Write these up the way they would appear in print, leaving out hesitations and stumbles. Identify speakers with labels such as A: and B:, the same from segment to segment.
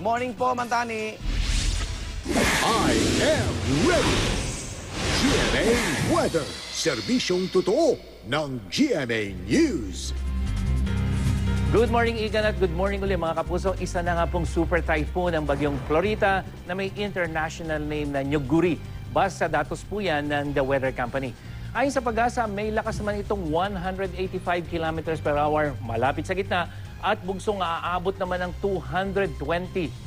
A: morning po, Mantani.
B: I am ready. GMA Weather. Serbisyong totoo ng GMA News.
C: Good morning, Igan, at good morning ulit mga kapuso. Isa na nga pong super typhoon ang bagyong Florita na may international name na Nyuguri. Basta datos po yan ng The Weather Company. Ayon sa pag-asa, may lakas naman itong 185 kilometers per hour malapit sa gitna at bugsong aabot naman ng 220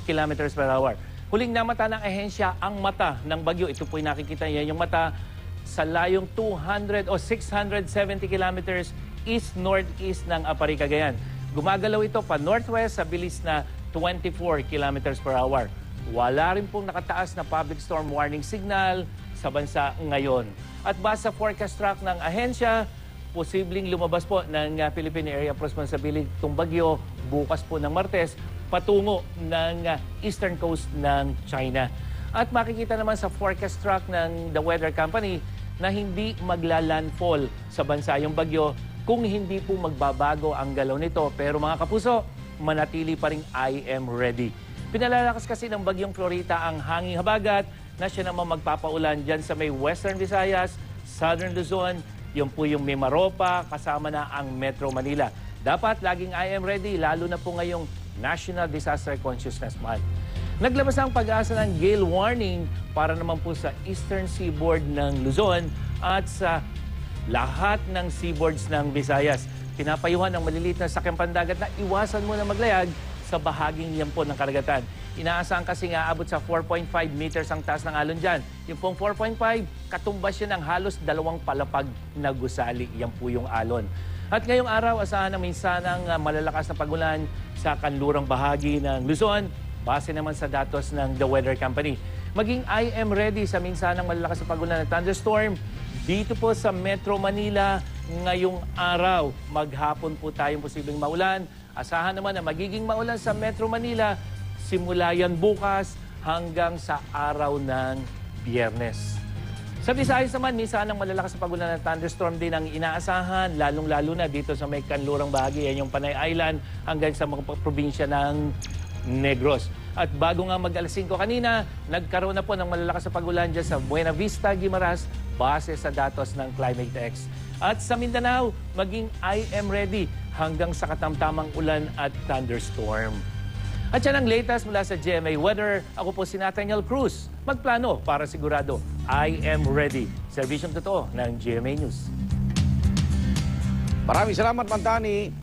C: kilometers per hour. Huling namata ng ahensya ang mata ng bagyo. Ito po yung nakikita niya, yung mata sa layong 200 o 670 kilometers east-northeast ng Apari, Cagayan. Gumagalaw ito pa northwest sa bilis na 24 kilometers per hour. Wala rin pong nakataas na public storm warning signal sa bansa ngayon. At base sa forecast track ng ahensya, posibleng lumabas po ng Philippine Area of Responsibility itong bagyo bukas po ng Martes patungo ng eastern coast ng China. At makikita naman sa forecast track ng The Weather Company na hindi magla-landfall sa bansa yung bagyo kung hindi po magbabago ang galaw nito. Pero mga kapuso, manatili pa rin I am ready. Pinalalakas kasi ng bagyong Florita ang hanging habagat na siya naman magpapaulan dyan sa may Western Visayas, Southern Luzon, yung po yung Mimaropa, kasama na ang Metro Manila. Dapat laging I am ready, lalo na po ngayong National Disaster Consciousness Month. Naglabas ang pag-asa ng gale warning para naman po sa eastern seaboard ng Luzon at sa lahat ng seaboards ng Visayas. Pinapayuhan ng maliliit na sakyang pandagat na iwasan mo na maglayag sa bahaging yan po ng karagatan. Inaasahan kasi nga abot sa 4.5 meters ang taas ng alon dyan. Yung pong 4.5, katumbas yan ng halos 2 palapag na gusali. Yan po yung alon. At ngayong araw, asahan na minsanang malalakas na pagulan sa kanlurang bahagi ng Luzon, base naman sa datos ng The Weather Company. Maging I am ready sa minsanang malalakas na pagulan na thunderstorm dito po sa Metro Manila ngayong araw. Maghapon po tayong posibleng maulan. Asahan naman na magiging maulan sa Metro Manila simula yan bukas hanggang sa araw ng Biyernes. Sa Visayas naman, minsan ang malalakas na pagulan ng thunderstorm din ang inaasahan, lalong-lalo na dito sa may kanlurang bahagi, yan yung Panay Island hanggang sa mga probinsya ng Negros. At bago nga mag-alas 5 kanina, nagkaroon na po ng malalakas na pagulan dyan sa Buena Vista, Guimaras, base sa datos ng Climatex. At sa Mindanao, maging I am ready hanggang sa katamtamang ulan at thunderstorm. At yan ang latest mula sa GMA Weather. Ako po si Nathaniel Cruz. Magplano para sigurado I am ready. Serbisyong totoo ng GMA News.
A: Maraming salamat, Mantani.